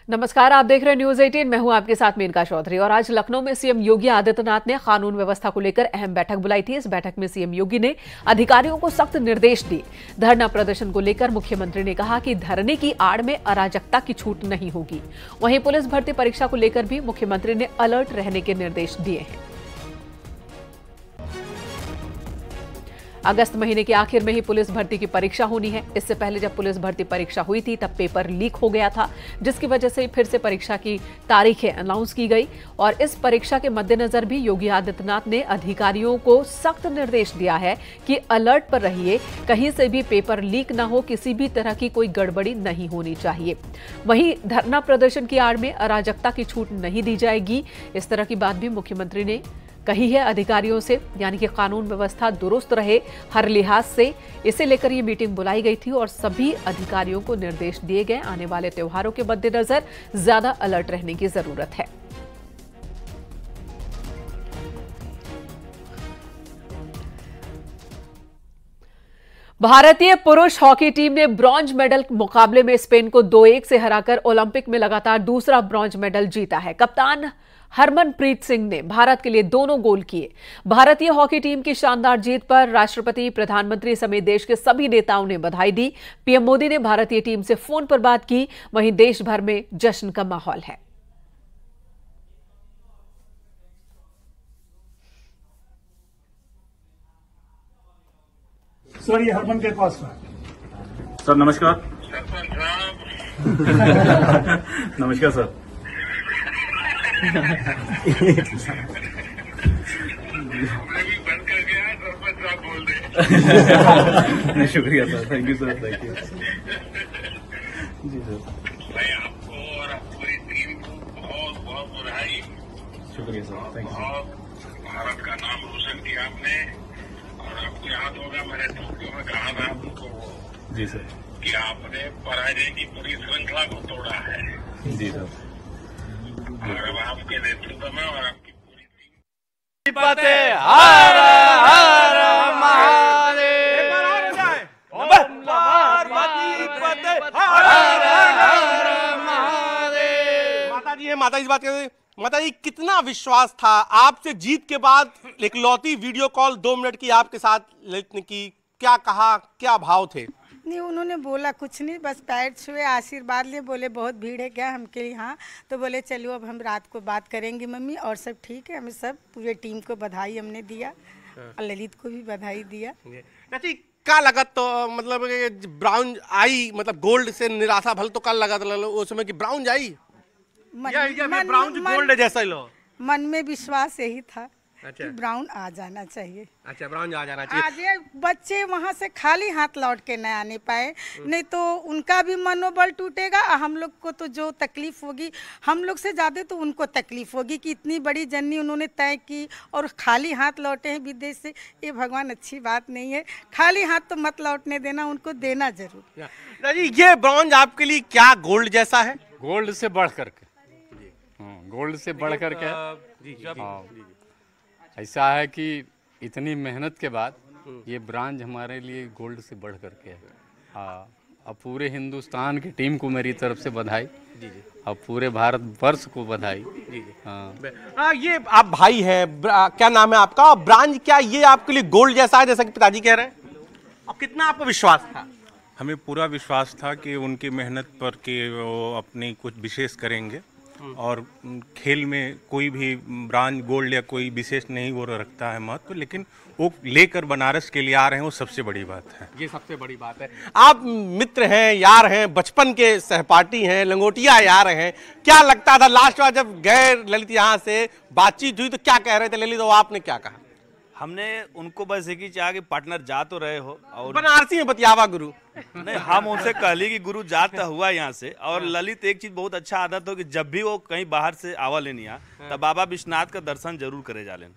नमस्कार, आप देख रहे हैं न्यूज 18। मैं हूं आपके साथ मेनका चौधरी। और आज लखनऊ में सीएम योगी आदित्यनाथ ने कानून व्यवस्था को लेकर अहम बैठक बुलाई थी। इस बैठक में सीएम योगी ने अधिकारियों को सख्त निर्देश दिए। धरना प्रदर्शन को लेकर मुख्यमंत्री ने कहा कि धरने की आड़ में अराजकता की छूट नहीं होगी। वहीं पुलिस भर्ती परीक्षा को लेकर भी मुख्यमंत्री ने अलर्ट रहने के निर्देश दिए हैं। अगस्त महीने के आखिर में ही पुलिस भर्ती की परीक्षा होनी है। इससे पहले जब पुलिस भर्ती परीक्षा हुई थी तब पेपर लीक हो गया था, जिसकी वजह से फिर से परीक्षा की तारीखें अनाउंस की गई। और इस परीक्षा के मद्देनजर भी योगी आदित्यनाथ ने अधिकारियों को सख्त निर्देश दिया है कि अलर्ट पर रहिए, कहीं से भी पेपर लीक ना हो, किसी भी तरह की कोई गड़बड़ी नहीं होनी चाहिए। वहीं धरना प्रदर्शन की आड़ में अराजकता की छूट नहीं दी जाएगी, इस तरह की बात भी मुख्यमंत्री ने कही है अधिकारियों से, यानी कि कानून व्यवस्था दुरुस्त रहे हर लिहाज से। इसे लेकर ये मीटिंग बुलाई गई थी और सभी अधिकारियों को निर्देश दिए गए। आने वाले त्योहारों के मद्देनजर ज्यादा अलर्ट रहने की जरूरत है। भारतीय पुरुष हॉकी टीम ने ब्रॉन्ज मेडल मुकाबले में स्पेन को 2-1 से हराकर ओलंपिक में लगातार दूसरा ब्रॉन्ज मेडल जीता है। कप्तान हरमनप्रीत सिंह ने भारत के लिए दोनों गोल किए। भारतीय हॉकी टीम की शानदार जीत पर राष्ट्रपति, प्रधानमंत्री समेत देश के सभी नेताओं ने बधाई दी। पीएम मोदी ने भारतीय टीम से फोन पर बात की। वहीं देश भर में जश्न का माहौल है। सर, ये हरमन के पास है। सर नमस्कार। नमस्कार सर। नहीं, शुक्रिया sir, thank you sir, thank you ji sir. मैं आपको और पूरी टीम को बहुत बहुत बधाई। शुक्रिया सर, थैंक यू। बहुत भारत का नाम रोशन किया आपने। और आपको याद होगा मैंने टोक्यो में कहा था आपको जी सर कि आपने पराजय की पूरी श्रृंखला को तोड़ा है। जी सर। और अब आपके नेतृत्व में और आपकी पूरी टीम हर हर महादेव। माता जी है, माता जी बात करते। माता जी, कितना विश्वास था आपसे जीत के बाद? एक लौती वीडियो कॉल 2 मिनट की आपके साथ की, क्या कहा, क्या भाव थे? नहीं, उन्होंने बोला कुछ नहीं, बस पैर छुए, आशीर्वाद लिए, बोले बहुत भीड़ है क्या हमके यहाँ, तो बोले चलो अब हम रात को बात करेंगे मम्मी, और सब ठीक है। हमें सब पूरे टीम को बधाई हमने दिया और ललित को भी बधाई दिया। क्या लगा तो मतलब ब्राउन आई, मतलब गोल्ड से निराशा भल तो क्या लगा उस समय की ब्राउन आई ब्राउन गोल्ड जैसा ही लो मन में विश्वास यही था। अच्छा। कि ब्राउन आ जाना चाहिए। अच्छा, ब्राउन आ जाना चाहिए। आज ये बच्चे वहाँ से खाली हाथ लौट के न आने पाए, नहीं तो उनका भी मनोबल टूटेगा। हम लोग को तो जो तकलीफ होगी, हम लोग से ज़्यादा तो उनको तकलीफ होगी कि इतनी बड़ी जर्नी उन्होंने तय की और खाली हाथ लौटे हैं विदेश से। ये भगवान अच्छी बात नहीं है। खाली हाथ तो मत लौटने देना, उनको देना जरूर। ये ब्रॉन्ज आपके लिए क्या गोल्ड जैसा है? गोल्ड से बढ़ करके, गोल्ड से बढ़ करके ऐसा है कि इतनी मेहनत के बाद ये ब्रांज हमारे लिए गोल्ड से बढ़ करके है। अब पूरे हिंदुस्तान की टीम को मेरी तरफ से बधाई, और पूरे भारत वर्ष को बधाई। ये आप भाई हैं, क्या नाम है आपका? ब्रांज क्या ये आपके लिए गोल्ड जैसा है, जैसा कि पिताजी कह रहे हैं? अब कितना आपको विश्वास था? हमें पूरा विश्वास था कि उनकी मेहनत पर कि वो अपनी कुछ विशेष करेंगे, और खेल में कोई भी ब्रांज गोल्ड या कोई विशेष नहीं वो रखता है महत्व, लेकिन वो लेकर बनारस के लिए आ रहे हैं, वो सबसे बड़ी बात है। ये सबसे बड़ी बात है। आप मित्र हैं, यार हैं, बचपन के सहपाठी हैं, लंगोटिया यार हैं। क्या लगता था लास्ट बार जब गए ललित यहाँ से बातचीत हुई तो क्या कह रहे थे ललित, और आपने क्या कहा? हमने उनको बस एक ही चाहा कि पार्टनर जा तो रहे हो, और बनारसी में बतियावा गुरु नहीं, हम उनसे कहली कि गुरु जाता हुआ यहाँ से। और ललित एक चीज बहुत अच्छा आदत हो कि जब भी वो कहीं बाहर से आवा लेनी आ तब बाबा विश्वनाथ का दर्शन जरूर करे जा लेन,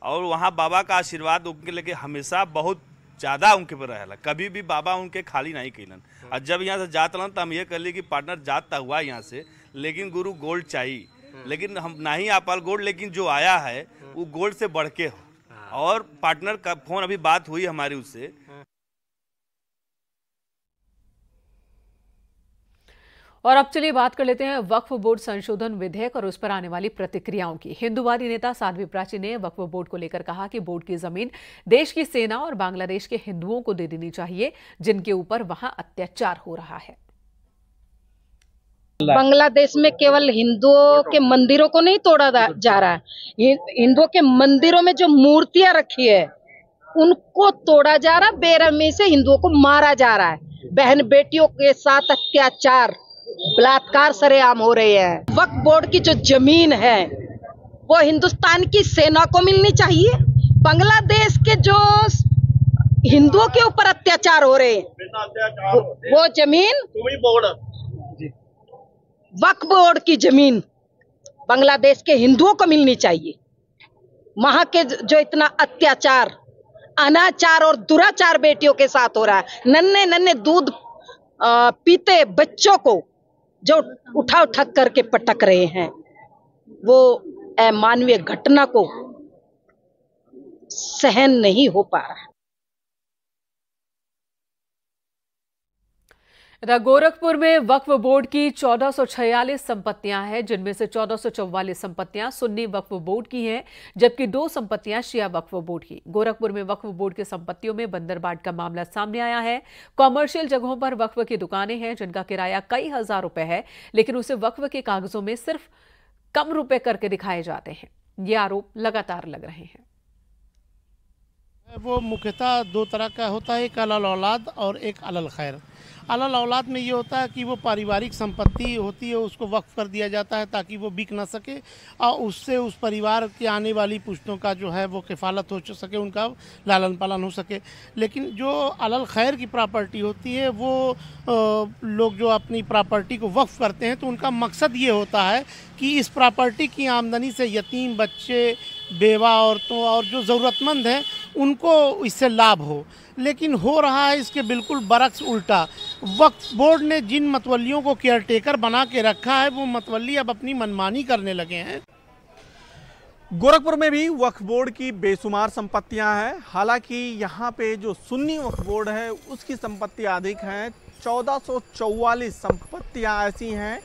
और वहाँ बाबा का आशीर्वाद उनके लेके हमेशा बहुत ज्यादा उनके पर रहेला। कभी भी बाबा उनके खाली नहीं कैलन। और जब यहाँ से जात तो हम ये कहली कि पार्टनर जाता हुआ यहाँ से, लेकिन गुरु गोल्ड चाहिए, लेकिन हम नहीं आ पाल गोल्ड, लेकिन जो आया है वो गोल्ड से बढ़ के हो। और पार्टनर का फोन अभी बात हुई हमारी उससे, और अब चलिए बात कर लेते हैं वक्फ बोर्ड संशोधन विधेयक और उस पर आने वाली प्रतिक्रियाओं की। हिंदूवादी नेता साध्वी प्राची ने वक्फ बोर्ड को लेकर कहा कि बोर्ड की जमीन देश की सेना और बांग्लादेश के हिंदुओं को दे देनी चाहिए जिनके ऊपर वहां अत्याचार हो रहा है। बांग्लादेश में केवल हिंदुओं के मंदिरों को नहीं तोड़ा जा रहा है, हिंदुओं के मंदिरों में जो मूर्तियां रखी है उनको तोड़ा जा रहा है, बेरहमी से हिंदुओं को मारा जा रहा है, बहन बेटियों के साथ अत्याचार बलात्कार सरेआम हो रहे हैं। वक्फ बोर्ड की जो जमीन है वो हिंदुस्तान की सेना को मिलनी चाहिए। बांग्लादेश के जो हिंदुओं के ऊपर अत्याचार हो रहे हैं वो जमीन वक्फ बोर्ड की जमीन बांग्लादेश के हिंदुओं को मिलनी चाहिए। वहां के जो इतना अत्याचार, अनाचार और दुराचार बेटियों के साथ हो रहा है, नन्हे नन्हे दूध पीते बच्चों को जो उठा उठा करके पटक रहे हैं, वो अमानवीय घटना को सहन नहीं हो पा रहा। गोरखपुर में वक्फ बोर्ड की 1446 संपत्तियां हैं, जिनमें से 1444 संपत्तियां सुन्नी वक्फ बोर्ड की हैं, जबकि 2 संपत्तियां शिया वक्फ बोर्ड की। गोरखपुर में वक्फ बोर्ड की संपत्तियों में बंदरबाट का मामला सामने आया है। कॉमर्शियल जगहों पर वक्फ की दुकानें हैं जिनका किराया कई हजार रुपए है, लेकिन उसे वक्फ के कागजों में सिर्फ कम रुपए करके दिखाए जाते हैं। ये आरोप लगातार लग रहे हैं। वो मुख्यतः 2 तरह का होता है, एक अलल औलाद और एक अलल खैर। अलल औलाद में ये होता है कि वो पारिवारिक संपत्ति होती है, उसको वक्फ कर दिया जाता है ताकि वो बिक ना सके और उससे उस परिवार के आने वाली पुश्तों का जो है वो किफ़ालत हो सके, उनका लालन पालन हो सके। लेकिन जो अलल खैर की प्रॉपर्टी होती है वो लोग जो अपनी प्रॉपर्टी को वक्फ करते हैं तो उनका मकसद ये होता है कि इस प्रॉपर्टी की आमदनी से यतीम बच्चे, बेवा औरतों और जो ज़रूरतमंद हैं उनको इससे लाभ हो। लेकिन हो रहा है इसके बिल्कुल बरक्स उल्टा। वक्फ बोर्ड ने जिन मतवलियों को केयरटेकर बना के रखा है वो मतवली अब अपनी मनमानी करने लगे हैं। गोरखपुर में भी वक्फ बोर्ड की बेशुमार संपत्तियां हैं। हालांकि यहाँ पे जो सुन्नी वक्फ बोर्ड है उसकी संपत्तियां अधिक हैं। 1444 संपत्तियां ऐसी हैं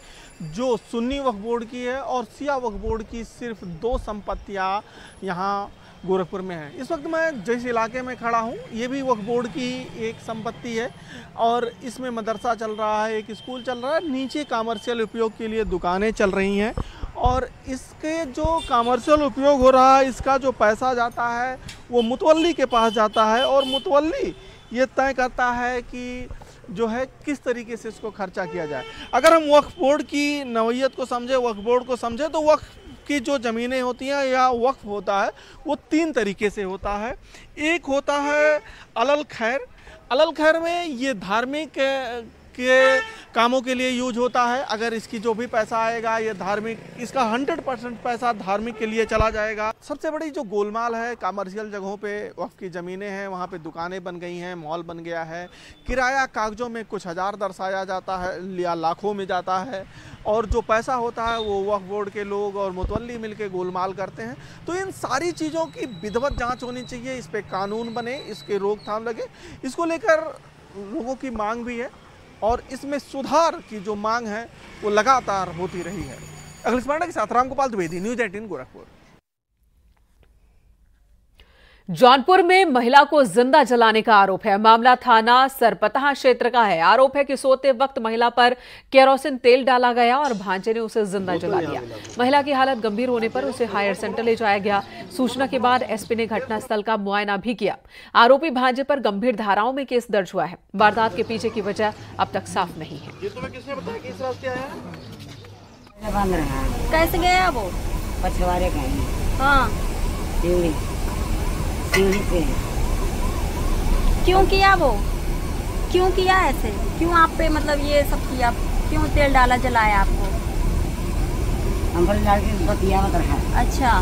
जो सुन्नी वक्फ बोर्ड की है और शिया वक्फ बोर्ड की सिर्फ 2 संपत्तियां यहाँ गोरखपुर में है। इस वक्त मैं जिस इलाके में खड़ा हूँ ये भी वक्फ बोर्ड की एक संपत्ति है और इसमें मदरसा चल रहा है, एक स्कूल चल रहा है, नीचे कमर्शियल उपयोग के लिए दुकानें चल रही हैं और इसके जो कमर्शियल उपयोग हो रहा है इसका जो पैसा जाता है वो मुतवल्ली के पास जाता है और मुतवल्ली ये तय करता है कि जो है किस तरीके से इसको खर्चा किया जाए। अगर हम वक्फ बोर्ड की नौइयत को समझे, वक्फ बोर्ड को समझे तो वक्फ की जो ज़मीनें होती हैं या वक्फ होता है वो 3 तरीके से होता है। एक होता है अलल खैर। अलल खैर में ये धार्मिक के कामों के लिए यूज होता है। अगर इसकी जो भी पैसा आएगा ये धार्मिक, इसका 100% पैसा धार्मिक के लिए चला जाएगा। सबसे बड़ी जो गोलमाल है, कमर्शियल जगहों पे वक्फ की ज़मीनें हैं, वहाँ पे दुकानें बन गई हैं, मॉल बन गया है, किराया कागज़ों में कुछ हज़ार दर्शाया जाता है या लाखों में जाता है और जो पैसा होता है वो वक्फ बोर्ड के लोग और मुतवल्ली मिलके गोलमाल करते हैं। तो इन सारी चीज़ों की विधिवत जाँच होनी चाहिए, इस पर कानून बने, इसके रोकथाम लगे। इसको लेकर लोगों की मांग भी है और इसमें सुधार की जो मांग है वो लगातार होती रही है। अखिल स्मरण के साथ रामगोपाल द्विवेदी, न्यूज़ 18 गोरखपुर। जौनपुर में महिला को जिंदा जलाने का आरोप है। मामला थाना सरपतहा क्षेत्र का है। आरोप है कि सोते वक्त महिला पर केरोसिन तेल डाला गया और भांजे ने उसे जिंदा जला दिया। महिला की हालत गंभीर होने पर उसे हायर सेंटर ले जाया गया। सूचना के बाद एसपी ने घटनास्थल का मुआयना भी किया। आरोपी भांजे पर गंभीर धाराओं में केस दर्ज हुआ है। वारदात के पीछे की वजह अब तक साफ नहीं है। कैसे गया वो? पछवाड़े का। हाँ, पे। क्यों किया वो? क्यों किया ऐसे? क्यों आप पे मतलब ये सब किया? क्यों तेल डाला, जलाया आपको? हम लड़के बतिया मत रहा। अच्छा,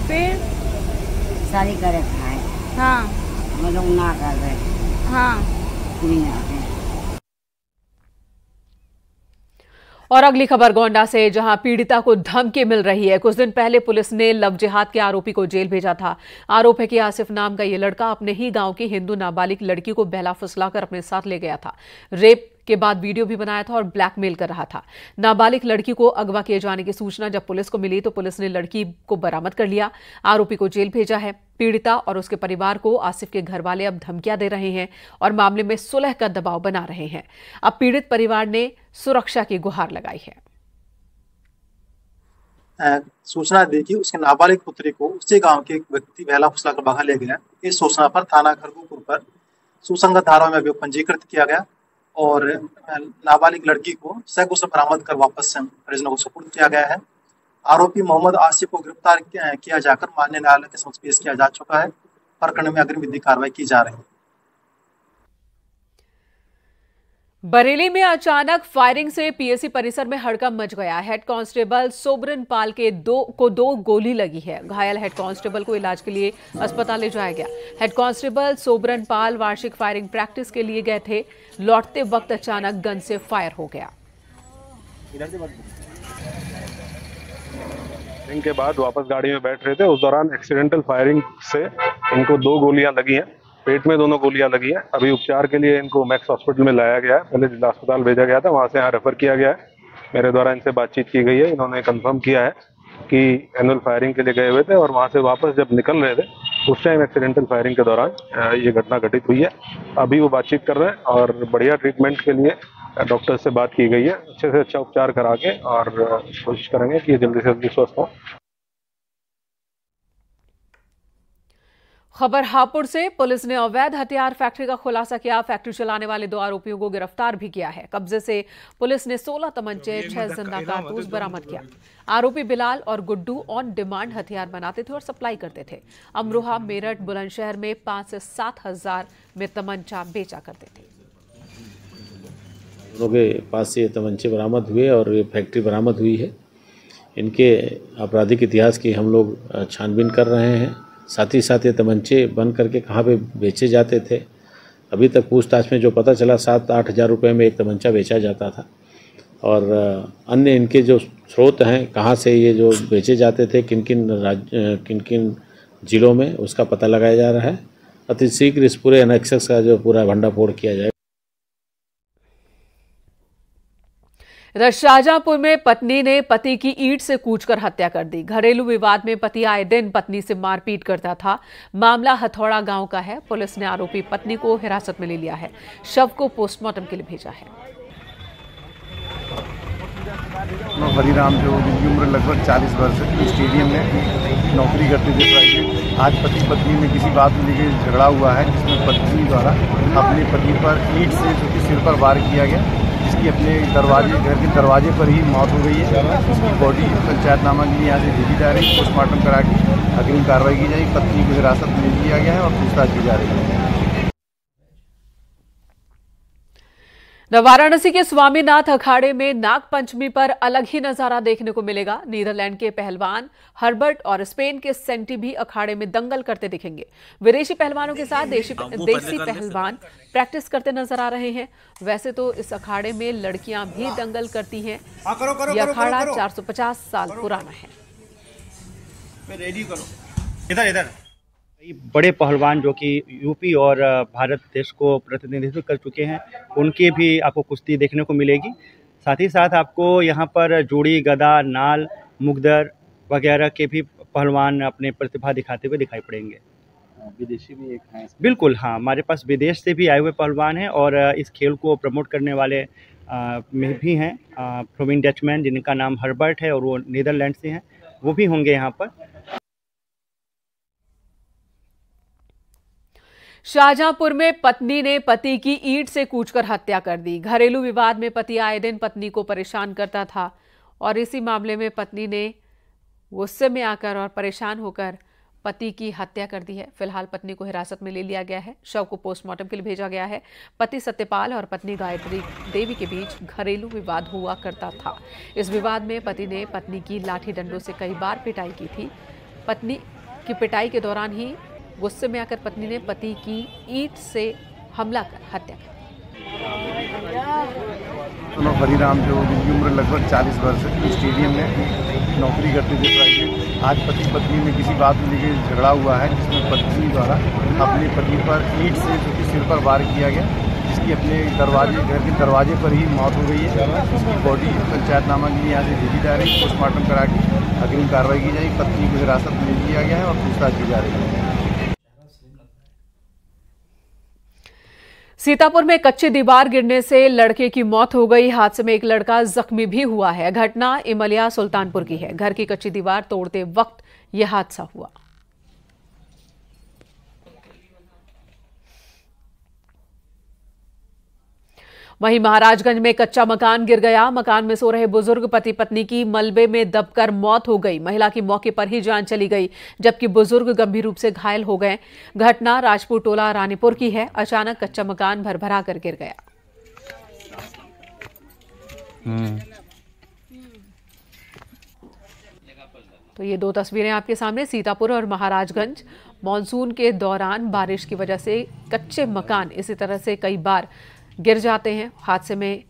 फिर शादी करे है। हाँ, हम लोग ना कर रहे। हाँ, और अगली खबर गोंडा से, जहां पीड़िता को धमकी मिल रही है। कुछ दिन पहले पुलिस ने लव जिहाद के आरोपी को जेल भेजा था। आरोप है कि आसिफ नाम का ये लड़का अपने ही गांव की हिंदू नाबालिग लड़की को बहला फुसलाकर अपने साथ ले गया था। रेप के बाद वीडियो भी बनाया था और ब्लैकमेल कर रहा था। नाबालिग लड़की को अगवा किए जाने की सूचना जब पुलिस को मिली तो पुलिस ने लड़की को बरामद कर लिया। आरोपी को जेल भेजा है। पीड़िता और उसके परिवार को आसिफ के घर वाले अब धमकियां दे रहे हैं और मामले में सुलह का दबाव बना रहे हैं। अब पीड़ित परिवार ने सुरक्षा की गुहार लगाई है। सूचना दी कि उसके नाबालिग पुत्री को उसी गांव के एक व्यक्ति बहला फुसलाकर भगा ले गया। इस सूचना पर थाना खरगोपुर पर सुसंगत धाराओं में अभियोग पंजीकृत किया गया और नाबालिग लड़की को सकुशल बरामद कर वापस परिजनों को सुपुर्द किया गया है। आरोपी मोहम्मद आसिफ को गिरफ्तार किया जाकर माननीय न्यायालय के समक्ष पेश किया जा चुका है। प्रकरण में अग्रिम विधिक कार्रवाई की जा रही है। बरेली में अचानक फायरिंग से पीएसी परिसर में हड़कंप मच गया। हेड कांस्टेबल सोबरन पाल के दो गोली लगी है। घायल हेड कांस्टेबल को इलाज के लिए अस्पताल ले जाया गया। हेड कांस्टेबल सोबरन पाल वार्षिक फायरिंग प्रैक्टिस के लिए गए थे। लौटते वक्त अचानक गन से फायर हो गया। के बाद वापस गाड़ी में बैठ रहे थे, उस दौरान एक्सीडेंटल फायरिंग से इनको 2 गोलियां लगी हैं। पेट में दोनों गोलियां लगी हैं। अभी उपचार के लिए इनको मैक्स हॉस्पिटल में लाया गया है। पहले जिला अस्पताल भेजा गया था, वहां से यहाँ रेफर किया गया है। मेरे द्वारा इनसे बातचीत की गई है। इन्होंने कंफर्म किया है कि एनुअल फायरिंग के लिए गए हुए थे और वहां से वापस जब निकल रहे थे उस टाइम एक्सीडेंटल फायरिंग के दौरान ये घटना घटित हुई है। अभी वो बातचीत कर रहे हैं और बढ़िया ट्रीटमेंट के लिए डॉक्टर से बात की गई है। अच्छे से अच्छा उपचार करा के और कोशिश करेंगे कि ये जल्दी से जल्दी स्वस्थ हो। खबर हापुड़ से पुलिस ने अवैध हथियार फैक्ट्री का खुलासा किया। फैक्ट्री चलाने वाले 2 आरोपियों को गिरफ्तार भी किया है। कब्जे से पुलिस ने 16 तमंचे, 6 जिंदा कारतूस बरामद किया। आरोपी बिलाल और गुड्डू ऑन डिमांड हथियार बनाते थे और सप्लाई करते थे। अमरोहा, मेरठ, बुलंदशहर में 5 से 7 हजार में तमंचा बेचा करते थे। लोगों के पास से तमंचे बरामद हुए और ये फैक्ट्री बरामद हुई है। इनके आपराधिक इतिहास की हम लोग छानबीन कर रहे हैं। साथ ही साथ ये तमंचे बन करके कहाँ पे बेचे जाते थे, अभी तक पूछताछ में जो पता चला 7-8 हज़ार रुपये में एक तमंचा बेचा जाता था। और अन्य इनके जो स्रोत हैं, कहाँ से ये जो बेचे जाते थे, किन किन जिलों में, उसका पता लगाया जा रहा है। अति शीघ्र इस पूरे एनेक्सस का जो पूरा भंडाफोड़ किया जाएगा। इधर शाहजहांपुर में पत्नी ने पति की ईंट से कूचकर हत्या कर दी। घरेलू विवाद में पति आए दिन पत्नी से मारपीट करता था। मामला हथौड़ा गांव का है। पुलिस ने आरोपी पत्नी को हिरासत में ले लिया है। शव को पोस्टमार्टम के लिए भेजा है। बलिराम जो जिनकी उम्र लगभग 40 वर्ष है, स्टेडियम में नौकरी करते थे प्राइवेट। आज पति पत्नी में किसी बात को लेकर झगड़ा हुआ है, जिसमें पत्नी द्वारा अपने पति पर ईंट से सिर पर वार किया गया, जिसकी अपने घर के दरवाजे पर ही मौत हो गई है। उसकी बॉडी पंचायतनामा के लिए यहाँ से भेजी जा रही है। पोस्टमार्टम करा के अग्रिम कार्रवाई की जाएगी। पत्नी को हिरासत में ले लिया गया है और पूछताछ की जा रही है। वाराणसी के स्वामीनाथ अखाड़े में नाग पंचमी पर अलग ही नजारा देखने को मिलेगा। नीदरलैंड के पहलवान हर्बर्ट और स्पेन के सेंटी भी अखाड़े में दंगल करते दिखेंगे। विदेशी पहलवानों के साथ देसी पहलवान प्रैक्टिस करते नजर आ रहे हैं। वैसे तो इस अखाड़े में लड़कियां भी दंगल करती हैं। यह अखाड़ा 450 साल पुराना है। इधर बड़े पहलवान जो कि यूपी और भारत देश को प्रतिनिधित्व कर चुके हैं, उनकी भी आपको कुश्ती देखने को मिलेगी। साथ ही साथ आपको यहाँ पर जोड़ी, गदा, नाल, मुगदर वगैरह के भी पहलवान अपने प्रतिभा दिखाते हुए दिखाई पड़ेंगे। विदेशी भी एक हैं? बिल्कुल हाँ, हमारे पास विदेश से भी आए हुए पहलवान हैं और इस खेल को प्रमोट करने वाले में भी हैं। फ्लोमिन डचमैन जिनका नाम हर्बर्ट है और वो नीदरलैंड से हैं, वो भी होंगे यहाँ पर। शाहजहांपुर में पत्नी ने पति की ईंट से कूचकर हत्या कर दी। घरेलू विवाद में पति आए दिन पत्नी को परेशान करता था और इसी मामले में पत्नी ने गुस्से में आकर और परेशान होकर पति की हत्या कर दी है। फिलहाल पत्नी को हिरासत में ले लिया गया है। शव को पोस्टमार्टम के लिए भेजा गया है। पति सत्यपाल और पत्नी गायत्री देवी के बीच घरेलू विवाद हुआ करता था। इस विवाद में पति ने पत्नी की लाठी डंडों से कई बार पिटाई की थी। पत्नी की पिटाई के दौरान ही गुस्से में आकर पत्नी ने पति की ईंट से हमला कर हत्या कर दी। बलिराम जो जिनकी उम्र लगभग 40 वर्ष है, स्टेडियम में नौकरी करते थे प्राइवेट। आज पति पत्नी में किसी बात को लेकर झगड़ा हुआ है, जिसमें पत्नी द्वारा अपने पति पर ईंट से सिर पर वार किया गया, इसकी अपने दरवाजे, घर के दरवाजे पर ही मौत हो गई है। इसकी बॉडी पंचायतनामा के लिए यहाँ से भेजी जा रही है, पोस्टमार्टम करा के अग्रिम कार्रवाई की जाएगी। पत्नी को हिरासत में ले लिया गया है और पूछताछ की जा रही है। सीतापुर में कच्ची दीवार गिरने से लड़के की मौत हो गई। हादसे में एक लड़का जख्मी भी हुआ है। घटना इमलिया सुल्तानपुर की है। घर की कच्ची दीवार तोड़ते वक्त यह हादसा हुआ। वहीं महाराजगंज में कच्चा मकान गिर गया। मकान में सो रहे बुजुर्ग पति पत्नी की मलबे में दबकर मौत हो गई। महिला की मौके पर ही जान चली गई, जबकि बुजुर्ग गंभीर रूप से घायल हो गए। घटना राजपुर टोला रानीपुर की है। अचानक कच्चा मकान भरभरा कर गिर गया। तो ये दो तस्वीरें आपके सामने, सीतापुर और महाराजगंज। मानसून के दौरान बारिश की वजह से कच्चे मकान इसी तरह से कई बार गिर जाते हैं, हादसे में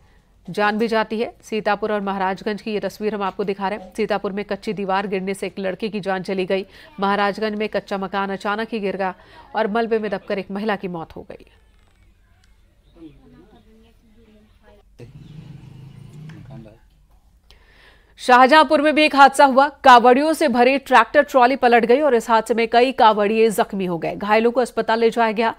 जान भी जाती है। सीतापुर और महाराजगंज की ये तस्वीर हम आपको दिखा रहे हैं। सीतापुर में कच्ची दीवार गिरने से एक लड़के की जान चली गई। महाराजगंज में कच्चा मकान अचानक ही गिर गया और मलबे में दबकर एक महिला की मौत हो गई। शाहजहांपुर में भी एक हादसा हुआ। कावड़ियों से भरी ट्रैक्टर ट्रॉली पलट गई और इस हादसे में कई कावड़िए जख्मी हो गए। घायलों को अस्पताल ले जाया गया।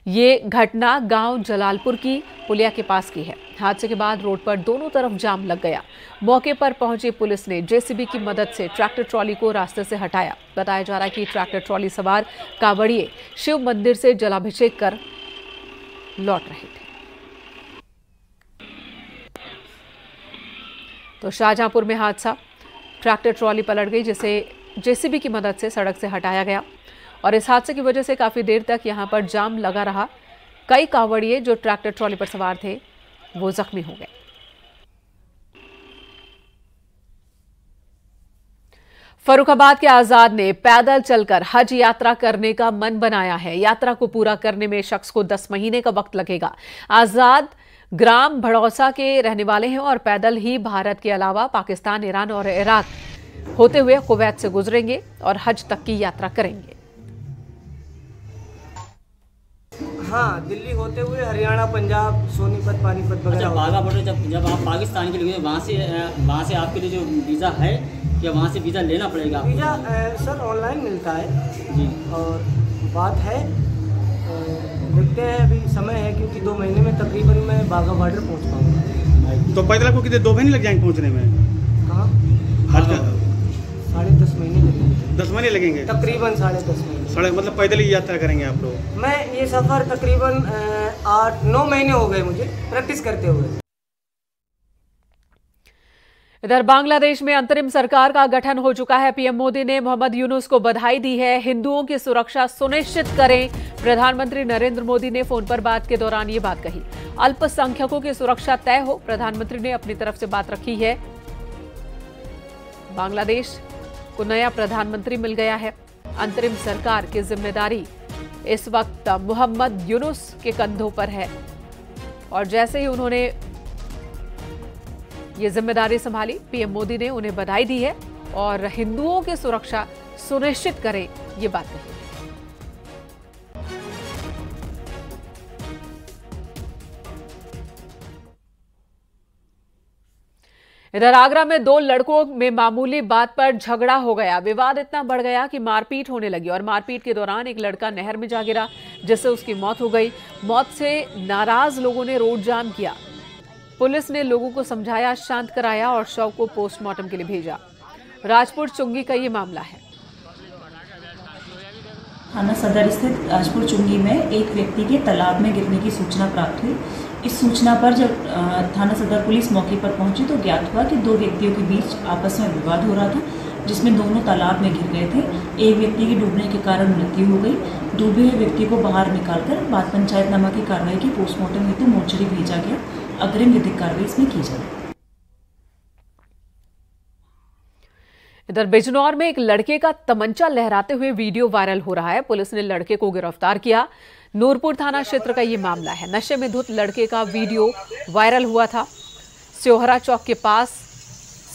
ये घटना गांव जलालपुर की पुलिया के पास की है। हादसे के बाद रोड पर दोनों तरफ जाम लग गया। मौके पर पहुंची पुलिस ने जेसीबी की मदद से ट्रैक्टर ट्रॉली को रास्ते से हटाया। बताया जा रहा है कि ट्रैक्टर ट्रॉली सवार कावड़िए शिव मंदिर से जलाभिषेक कर लौट रहे थे। तो शाहजहांपुर में हादसा, ट्रैक्टर ट्रॉली पलट गई जिसे जेसीबी की मदद से सड़क से हटाया गया और इस हादसे की वजह से काफी देर तक यहां पर जाम लगा रहा। कई कावड़िए जो ट्रैक्टर ट्रॉली पर सवार थे वो जख्मी हो गए। फर्रुखाबाद के आजाद ने पैदल चलकर हज यात्रा करने का मन बनाया है। यात्रा को पूरा करने में शख्स को 10 महीने का वक्त लगेगा। आजाद ग्राम भड़ौसा के रहने वाले हैं और पैदल ही भारत के अलावा पाकिस्तान, ईरान और इराक होते हुए कुवैत से गुजरेंगे और हज तक की यात्रा करेंगे। हाँ, दिल्ली होते हुए हरियाणा, पंजाब, सोनीपत, पानीपत वगैरह। अच्छा, बाघा बॉर्डर जब आप पाकिस्तान के लिए वहाँ से आपके लिए जो वीज़ा है या वहाँ से वीज़ा लेना पड़ेगा? वीज़ा सर ऑनलाइन मिलता है जी, और बात है देखते हैं, अभी समय है क्योंकि 2 महीने में तकरीबन मैं बाघा बॉर्डर पहुँच पाऊँगा। तो पैदल आपको कितने 2 महीने लग जाएंगे पहुँचने में? कहाँ? 10.5 महीने लगेंगे। 10 महीने लगेंगे तकरीबन, 10.5 महीने। सड़क मतलब पैदल ही यात्रा करेंगे आप लोग? मैं ये सफ़र तकरीबन 8-9 महीने हो गए मुझे प्रैक्टिस करते हुए। इधर बांग्लादेश में अंतरिम सरकार का गठन हो चुका है। पीएम मोदी ने मोहम्मद यूनुस को बधाई दी है। हिंदुओं की सुरक्षा सुनिश्चित करें। प्रधानमंत्री नरेंद्र मोदी ने फोन पर बात के दौरान ये बात कही। अल्पसंख्यकों की सुरक्षा तय हो, प्रधानमंत्री ने अपनी तरफ से बात रखी है। बांग्लादेश को नया प्रधानमंत्री मिल गया है। अंतरिम सरकार की जिम्मेदारी इस वक्त मोहम्मद यूनुस के कंधों पर है और जैसे ही उन्होंने ये जिम्मेदारी संभाली, पीएम मोदी ने उन्हें बधाई दी है और हिंदुओं की सुरक्षा सुनिश्चित करें, ये बात कही। इधर आगरा में 2 लड़कों में मामूली बात पर झगड़ा हो गया। विवाद इतना बढ़ गया कि मारपीट होने लगी और मारपीट के दौरान एक लड़का नहर में जा गिरा जिससे उसकी मौत हो गई। मौत से नाराज लोगों ने रोड जाम किया। पुलिस ने लोगों को समझाया, शांत कराया और शव को पोस्टमार्टम के लिए भेजा। राजपुर चुंगी का ये मामला है। थाना सदर स्थित राजपुर चुंगी में एक व्यक्ति के तालाब में गिरने की सूचना प्राप्त हुई। इस सूचना पर जब थाना सदर पुलिस मौके पर पहुंची तो ज्ञात हुआ कि 2 व्यक्तियों के बीच आपस में विवाद हो रहा था, जिसमें दोनों तालाब में गिर गए थे। एक व्यक्ति की डूबने के कारण मृत्यु हो गई। डूबे हुए व्यक्ति को बाहर निकालकर बाद पंचायतनामा की कार्रवाई की पोस्टमार्टम हेतु मोर्चरी भेजा गया। अग्रिम विधिक कार्रवाई इसमें की जाए। इधर बिजनौर में एक लड़के का तमंचा लहराते हुए वीडियो वायरल हो रहा है। पुलिस ने लड़के को गिरफ्तार किया। नूरपुर थाना क्षेत्र का ये मामला है। नशे में धुत लड़के का वीडियो वायरल हुआ था। स्योहरा चौक के पास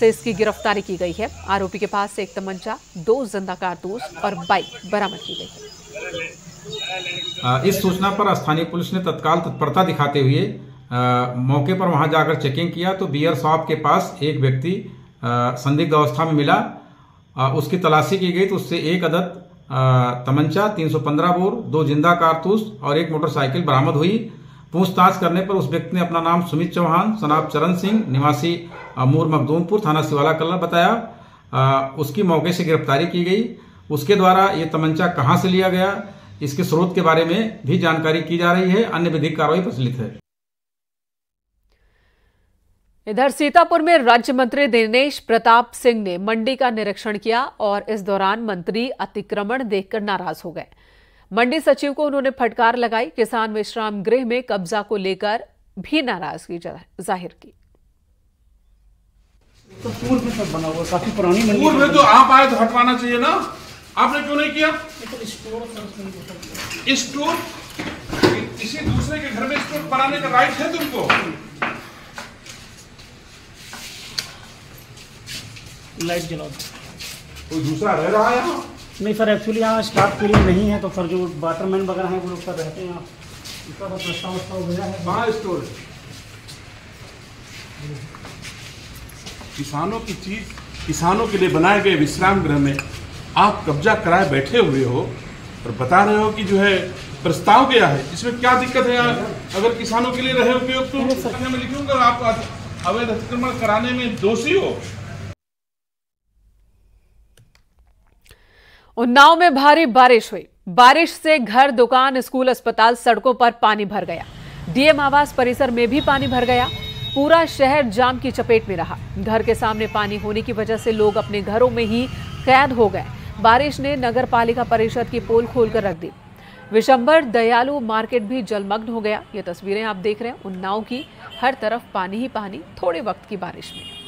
से इसकी गिरफ्तारी की गई है। आरोपी के पास से एक तमंचा, 2 जिंदा कारतूस और बाइक बरामद की गई है। इस सूचना पर स्थानीय पुलिस ने तत्काल तत्परता दिखाते हुए मौके पर वहां जाकर चेकिंग किया तो बियर शॉप के पास एक व्यक्ति संदिग्ध अवस्था में मिला। उसकी तलाशी की गई तो उससे एक अदद तमंचा, 315 बोर, 2 जिंदा कारतूस और एक मोटरसाइकिल बरामद हुई। पूछताछ करने पर उस व्यक्ति ने अपना नाम सुमित चौहान सनाब चरण सिंह निवासी अमूर मखदूमपुर थाना शिवाला कला बताया। उसकी मौके से गिरफ्तारी की गई। उसके द्वारा ये तमंचा कहां से लिया गया, इसके स्रोत के बारे में भी जानकारी की जा रही है। अन्य विधिक कार्रवाई प्रचलित है। इधर सीतापुर में राज्य मंत्री दिनेश प्रताप सिंह ने मंडी का निरीक्षण किया और इस दौरान मंत्री अतिक्रमण देखकर नाराज हो गए। मंडी सचिव को उन्होंने फटकार लगाई। किसान विश्राम गृह में कब्जा को लेकर भी नाराजगी जाहिर की। तो पूर्व में सब बना हुआ, काफी पुरानी मंडी। पूर्व में तो आप आए तो हटवाना चाहिए ना, आपने क्यों नहीं किया? स्टोर किसी दूसरे के घर में स्टोर बनाने का राइट है तुमको। लाइट जला दो। कोई दूसरा रह रहा है यहाँ? नहीं सर, एक्चुअली यहाँ स्टाफ के लिए नहीं है, तो सर जो वाटरमैन वगैरह हैं वो लोग सर रहते हैं यहाँ। इसका तो प्रस्ताव भेजा है। कहाँ स्टोर है? किसानों की चीज, किसानों के लिए बनाए गए विश्राम गृह में आप कब्जा कराए बैठे हुए हो और बता रहे हो कि जो है प्रस्ताव गया है। इसमें क्या दिक्कत है यार? अगर किसानों के लिए रहे उपयोग तो मैं लिखूंगा आप अवैध अतिक्रमण कराने में दोषी हो। उन्नाव में भारी बारिश हुई। बारिश से घर, दुकान, स्कूल, अस्पताल, सड़कों पर पानी भर गया। डीएम आवास परिसर में भी पानी भर गया। पूरा शहर जाम की चपेट में रहा। घर के सामने पानी होने की वजह से लोग अपने घरों में ही कैद हो गए। बारिश ने नगर पालिका परिषद की पोल खोलकर रख दी। विशंबर दयालु मार्केट भी जलमग्न हो गया। ये तस्वीरें आप देख रहे हैं उन्नाव की। हर तरफ पानी ही पानी थोड़े वक्त की बारिश में।